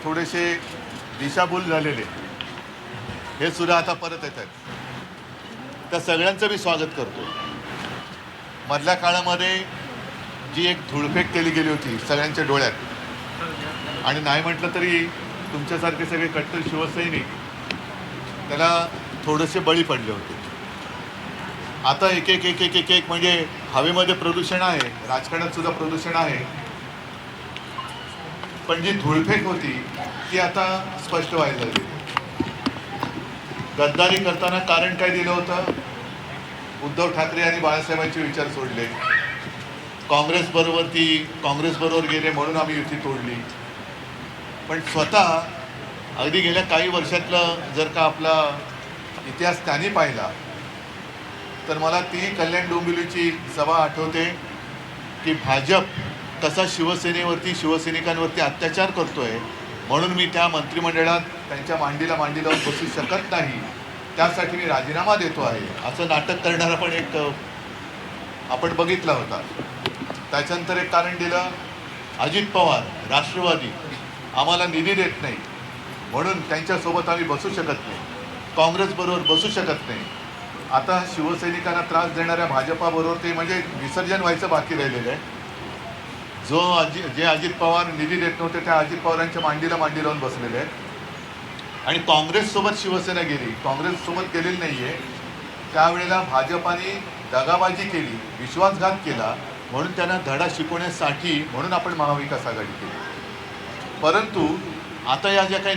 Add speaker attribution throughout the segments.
Speaker 1: थोडेसे दिशाभूल झालेले हे सुद्धा आता परत येत आहेत. त्या सगळ्यांचं मी स्वागत करतो. मधल्या काळामध्ये जी एक धुळफेक केली गेली होती सगळ्यांच्या डोळ्यात, आणि नाही म्हटलं तरी तुमच्यासारखे सगळे कट्टर शिवसैनिक त्याला थोडेसे बळी पडले होते. आता एक एक एक एक एक एक म्हणजे हवेमध्ये प्रदूषण आहे, राजकारणात सुद्धा प्रदूषण आहे, पण जी धुळफेक होती ती आता स्पष्ट व्हायला लागली. गद्दारी करताना कारण काय दिलं होतं? उद्धव ठाकरे आणि बाळासाहेबांचे विचार सोडले. काँग्रेसबरोबर गेले म्हणून आम्ही युती तोडली. पण स्वतः अगदी गेल्या काही वर्षातलं जर का आपला इतिहास त्यांनी पाहिला तर मला ती कल्याण डोंबिवलीची सभा आठवते की भाजप कसा शिवसैनिकांवरती अत्याचार करतोय, म्हणून मी त्या मंत्रिमंडळात त्यांच्या मांडीला मांडी लावून बसू शकत नाही, त्यासाठी मी राजीनामा देतो आहे, असं नाटक करणारा पण एक आपण बघितला होता. त्याच्यानंतर एक कारण दिलं, अजित पवार राष्ट्रवादी आम्हाला निधी देत नाही म्हणून त्यांच्यासोबत आम्ही बसू शकत नाही, काँग्रेसबरोबर बसू शकत नाही. आता शिवसैनिकांना त्रास देणाऱ्या भाजपाबरोबर ते म्हणजे विसर्जन व्हायचं बाकी राहिलेलं आहे. जे अजित पवार निधी देत नव्हते त्या अजित पवारांच्या मांडीला मांडी लावून बसलेले आहेत. आणि काँग्रेससोबत शिवसेना गेली, काँग्रेससोबत गेलेली नाही आहे. त्यावेळेला भाजपाने दगाबाजी केली, विश्वासघात केला, म्हणून त्यांना धडा शिकवण्यासाठी म्हणून आपण महाविकास आघाडी केली. परंतु आता या ज्या काही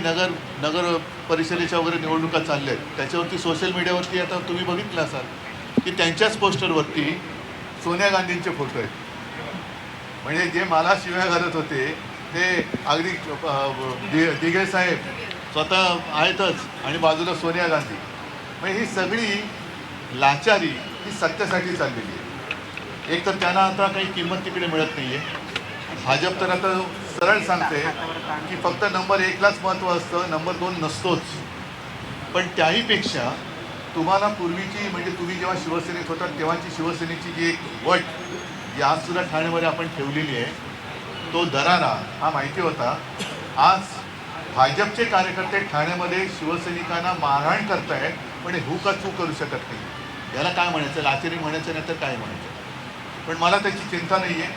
Speaker 1: नगर परिषदेच्या वगैरे निवडणुका चालल्या आहेत त्याच्यावरती सोशल मीडियावरती आता तुम्ही बघितलं असाल की त्यांच्याच पोस्टरवरती सोनिया गांधींचे फोटो आहेत. म्हणजे जे मला शिव्या घालत होते ते अगदी दिघे साहेब स्वतः आहेतच आणि बाजूला सोनिया गांधी. म्हणजे ही सगळी लाचारी ही सत्तेसाठी चाललेली आहे. एक तर त्यांना आता काही किंमत तिकडे मिळत नाही आहे. भाजप तर आता सरळ सांगते की फक्त नंबर 1लाच महत्त्व असतं, नंबर 2 नसतोच. पण त्याहीपेक्षा तुम्हाला पूर्वीची म्हणजे तुम्ही जेव्हा शिवसेनेत होता तेव्हाची शिवसेनेची जी एक वट जी आजसुद्धा ठाण्यामध्ये आपण ठेवलेली आहे, तो दरारा हा माहिती होता. आज भाजपचे कार्यकर्ते ठाण्यामध्ये शिवसैनिकांना मारहाण करतायत, पण हे हुका चूक करू शकत नाही. याला काय म्हणायचं? लाचेरी म्हणायचं नाही तर काय म्हणायचं? पण मला त्याची चिंता नाही आहे,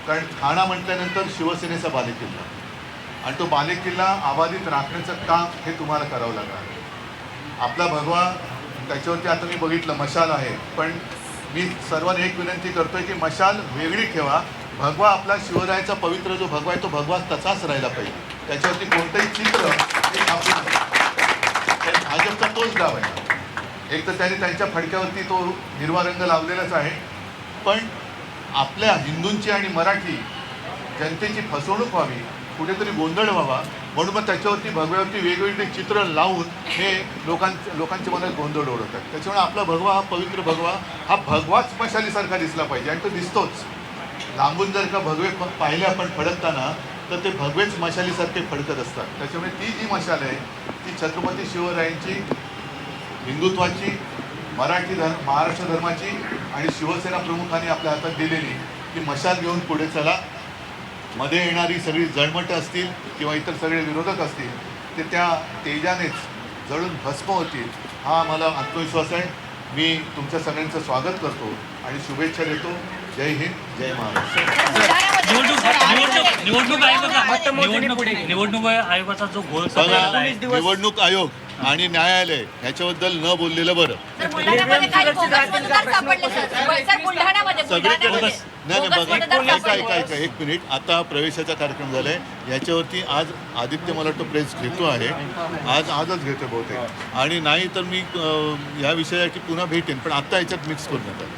Speaker 1: कारण ठाणा म्हटल्यानंतर शिवसेनेचा बालेकिल्ला आणि तो बालेकिल्ला अबाधित राखण्याचं काम हे तुम्हाला करावं लागणार. आपला भगवा त्याच्यावरती आता मी बघितलं मशाल आहे, पण मी सर्वांना एक विनंती करतोय की मशाल वेगळी ठेवा. भगवा आपला शिवरायाचा पवित्र जो भगवा आहे तो भगवा तसाच राहिला पाहिजे, त्याच्यावरती कोणतंही चित्र भाजपचा तोच डाव आहे. एक तर त्यांनी त्यांच्या फडक्यावरती तो हिरवा रंग लावलेलाच आहे, पण आपल्या हिंदूंची आणि मराठी जनतेची फसवणूक व्हावी, कुठेतरी गोंधळ व्हावा म्हणून मग त्याच्यावरती भगव्यावरती वेगवेगळे चित्र लावून हे लोकांच्या मनात गोंधळ ओढवतात. त्याच्यामुळे आपला भगवा हा पवित्र भगवा हा भगवाच मशालीसारखा दिसला पाहिजे आणि तो दिसतोच. लांबून जर का भगवे पाहिले आपण फडकताना तर ते भगवेच मशालीसारखे फडकत असतात. त्याच्यामुळे ती जी मशाल आहे ती छत्रपती शिवरायांची, हिंदुत्वाची, महाराष्ट्र धर्माची आणि शिवसेना प्रमुखांनी आपल्या हातात दिलेली ती मशाल घेऊन पुढे चला. मध्ये येणारी सगळी जळमटं असतील किंवा इतर सगळे विरोधक असतील ते त्या तेजानेच जळून भस्म होतील, हा मला आत्मविश्वास आहे. मी तुमच्या सगळ्यांचं स्वागत करतो आणि शुभेच्छा देतो. जय हिंद, जय महाराष्ट्र.
Speaker 2: निवडणूक आयोगाचा जो घोळ
Speaker 1: निवडणूक आयोग आणि न्यायालय ह्याच्याबद्दल न बोललेलं बरं. सगळीकडे एक मिनिट, आता प्रवेशाचा कार्यक्रम झालाय याच्यावरती आज आदित्य मला वाटतं प्रेस घेतो आहे, आजच घेतो बहुतेक, आणि नाही तर मी या विषयाची पुन्हा भेटेन, पण आता याच्यात मिक्स करू नका.